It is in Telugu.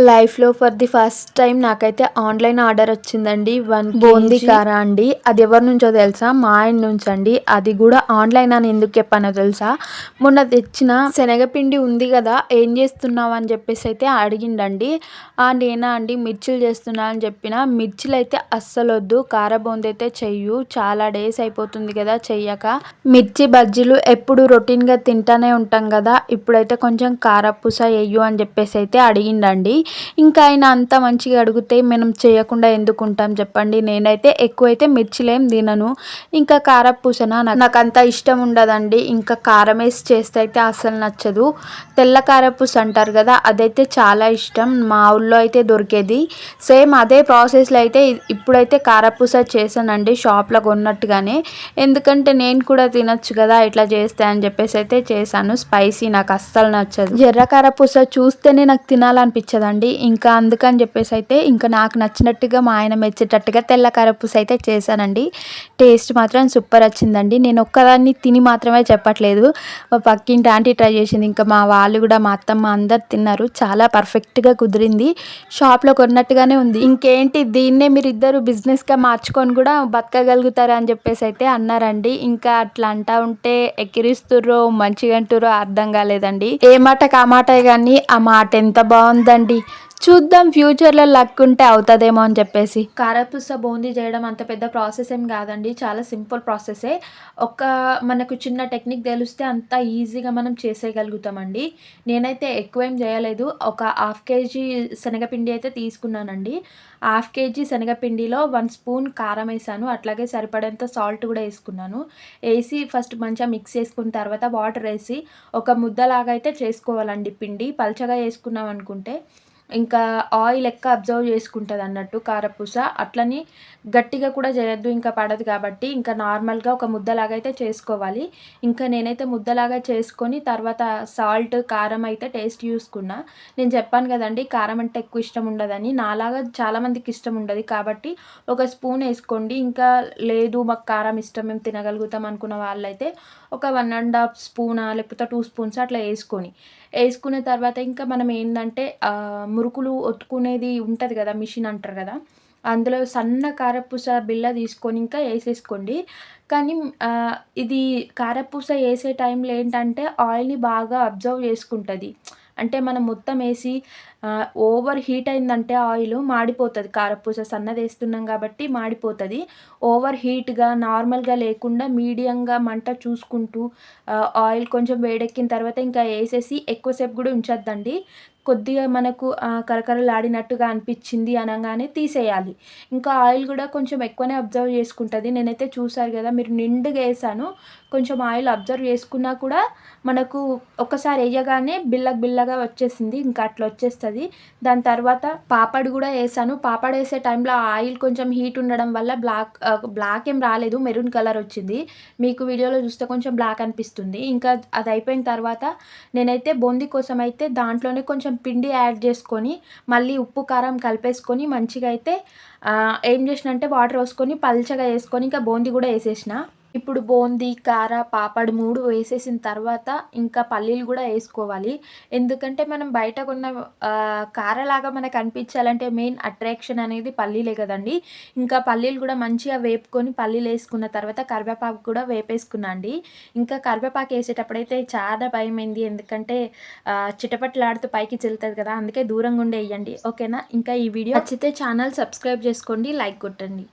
లైఫ్‌లో ఫర్ ది ఫస్ట్ టైమ్ నాకైతే ఆన్‌లైన్ ఆర్డర్ వచ్చిందండి. 1 బూందీ కారా అండి. అది ఎవరి నుంచో తెలుసా? మా ఆయన నుంచండి. అది గూడా ఆన్‌లైన్ అని ఎందుకు చెప్పానో తెలుసా? మొన్న తెచ్చిన శనగపిండి ఉంది గదా! ఏం చేస్తున్నావు అని చెప్పేసైతే అడిగిండండి. నేనా అండి మిర్చిలు చేస్తున్నా అని చెప్పిన. మిర్చిలైతే అస్సలొద్దు. కార బూందీ అయితే చెయ్యు. చాలా డేస్ అయిపోతుంది గదా చెయ్యక. మిర్చి బజ్జీలు ఎప్పుడు రొటీన్‌గా తింటానే ఉంటాం గదా! ఇప్పుడైతే కొంచెం కారపూస ఎయ్యు అని చెప్పేసైతే అడిగిండండి. ఇంకా ఆయన అంత మంచిగా అడిగితే మనం చేయకుండా ఎందుకుంటాం చెప్పండి. నేనైతే ఎక్కువైతే మిర్చిలేం తినను. ఇంకా కారపూసనా నాకంత ఇష్టం ఉండదండి. ఇంకా కారం వేసి చేస్తే అయితే అస్సలు నచ్చదు. తెల్ల కారపూస అంటారు కదా, అదైతే చాలా ఇష్టం. మా ఊళ్ళో అయితే దొరికేది. సేమ్ అదే ప్రాసెస్లో అయితే ఇప్పుడైతే కారపూస చేశానండి, షాప్లో కొన్నట్టుగానే. ఎందుకంటే నేను కూడా తినొచ్చు కదా ఇట్లా చేస్తే అని చెప్పేసి అయితే చేశాను. స్పైసీ నాకు అస్సలు నచ్చదు. ఎర్ర కారపూస చూస్తేనే నాకు తినాలనిపించదండి. ఇంకా అందుకని చెప్పేసి అయితే ఇంకా నాకు నచ్చినట్టుగా మా ఆయన మెచ్చేటట్టుగా తెల్ల కారపూస అయితే చేశానండి. టేస్ట్ మాత్రం సూపర్ వచ్చిందండి. నేను ఒక్కదాన్ని తిని మాత్రమే చెప్పట్లేదు, మా పక్కింటి ఆంటీ ట్రై చేసింది. ఇంకా మా వాళ్ళు కూడా, మా అత్తమ్మ అందరు తిన్నారు. చాలా పర్ఫెక్ట్గా కుదిరింది. షాప్లో కొన్నట్టుగానే ఉంది. ఇంకేంటి, దీన్నే మీరు ఇద్దరు బిజినెస్గా మార్చుకొని కూడా బతకగలుగుతారు అని చెప్పేసి అయితే అన్నారండి. ఇంకా అట్లా అంటా ఉంటే ఎక్కిరిస్తుర్రో మంచిగా అంటుర్రో అర్థం కాలేదండి. ఏ మాటకు ఆ మాటే కానీ ఆ మాట ఎంత బాగుందండి. చూద్దాం ఫ్యూచర్లో లక్ ఉంటే అవుతుందేమో అని చెప్పేసి. కారపూస బూందీ చేయడం అంత పెద్ద ప్రాసెస్ ఏం కాదండి, చాలా సింపుల్ ప్రాసెసే. ఒక మనకు చిన్న టెక్నిక్ తెలిస్తే అంత ఈజీగా మనం చేసేయగలుగుతామండి. నేనైతే ఎక్కువేం చేయలేదు. ఒక హాఫ్ కేజీ శనగపిండి అయితే తీసుకున్నానండి. హాఫ్ కేజీ శనగపిండిలో 1 స్పూన్ కారం వేసాను. అట్లాగే సరిపడేంత సాల్ట్ కూడా వేసుకున్నాను. వేసి ఫస్ట్ మంచిగా మిక్స్ చేసుకున్న తర్వాత వాటర్ వేసి ఒక ముద్దలాగా అయితే చేసుకోవాలండి. పిండి పల్చగా వేసుకున్నాం అనుకుంటే ఇంకా ఆయిల్ అబ్జర్వ్ చేసుకుంటుంది అన్నట్టు కారపూస. అట్లని గట్టిగా కూడా చేయొద్దు, ఇంకా పడదు కాబట్టి. ఇంకా నార్మల్గా ఒక ముద్దలాగా అయితే చేసుకోవాలి. ఇంకా నేనైతే ముద్దలాగా చేసుకొని తర్వాత సాల్ట్ కారం అయితే టేస్ట్ చూసుకున్నా. నేను చెప్పాను కదండి కారం అంటే ఎక్కువ ఇష్టం ఉండదని. నాలాగా చాలామందికి ఇష్టం ఉండదు కాబట్టి ఒక స్పూన్ వేసుకోండి. ఇంకా లేదు మాకు కారం ఇష్టం, మేము తినగలుగుతాం అనుకున్న వాళ్ళైతే ఒక 1½ స్పూనా లేకపోతే 2 స్పూన్స్ అట్లా వేసుకున్న తర్వాత ఇంకా మనం ఏంటంటే మురుకులు ఒత్తుకునేది ఉంటుంది కదా, మిషన్ అంటారు కదా, అందులో సన్న కారపూస బిళ్ళ తీసుకొని ఇంకా వేసేసుకోండి. కానీ ఇది కారపూస వేసే టైంలో ఏంటంటే ఆయిల్ని బాగా అబ్జర్వ్ చేసుకుంటుంది. అంటే మనం మొత్తం వేసి ఓవర్ హీట్ అయిందంటే ఆయిల్ మాడిపోతుంది. కారపూస సన్నది వేస్తున్నాం కాబట్టి మాడిపోతుంది. ఓవర్ హీట్గా నార్మల్గా లేకుండా మీడియంగా మంట చూసుకుంటూ ఆయిల్ కొంచెం వేడెక్కిన తర్వాత ఇంకా వేసేసి ఎక్కువసేపు కూడా ఉంచొద్దండి. కొద్దిగా మనకు కరకరలాడినట్టుగా అనిపించింది అనగానే తీసేయాలి. ఇంకా ఆయిల్ కూడా కొంచెం ఎక్కువనే అబ్జర్వ్ చేసుకుంటుంది. నేనైతే చూసారు కదా మీరు నిండుగా వేసాను, కొంచెం ఆయిల్ అబ్జర్వ్ చేసుకున్నా కూడా మనకు ఒకసారి వేయగానే బిల్లగా వచ్చేసింది. ఇంకా అట్లా వచ్చేస్తుంది. దాని తర్వాత పాపడ్ కూడా వేసాను. పాపడ్ వేసే టైంలో ఆయిల్ కొంచెం హీట్ ఉండడం వల్ల బ్లాక్ ఏం రాలేదు, మెరూన్ కలర్ వచ్చింది. మీకు వీడియోలో చూస్తే కొంచెం బ్లాక్ అనిపిస్తుంది. ఇంకా అది అయిపోయిన తర్వాత నేనైతే బూందీ కోసం అయితే దాంట్లోనే కొంచెం పిండి యాడ్ చేసుకొని మళ్ళీ ఉప్పు కారం కలిపేసుకొని మంచిగా అయితే ఏం చేసిన అంటే వాటర్ పోసుకొని పల్చగా వేసుకొని ఇంకా బూందీ కూడా వేసేసిన. ఇప్పుడు బూందీ, కార, పాపడ్ 3 వేసేసిన తర్వాత ఇంకా పల్లీలు కూడా వేసుకోవాలి. ఎందుకంటే మనం బయట కొన్న కారలాగా మనకు అనిపించాలంటే మెయిన్ అట్రాక్షన్ అనేది పల్లీలే కదండి. ఇంకా పల్లీలు కూడా మంచిగా వేపుకొని పల్లీలు వేసుకున్న తర్వాత కరివేపాకు కూడా వేపేసుకున్నా అండి. ఇంకా కరివేపాకు వేసేటప్పుడైతే చాలా భయమైంది. ఎందుకంటే చిటపటలాడుతూ పైకి చెల్లుతుంది కదా, అందుకే దూరంగా ఉండి వేయండి. ఓకేనా. ఇంకా ఈ వీడియో నచ్చితే ఛానల్ సబ్స్క్రైబ్ చేసుకోండి, లైక్ కొట్టండి.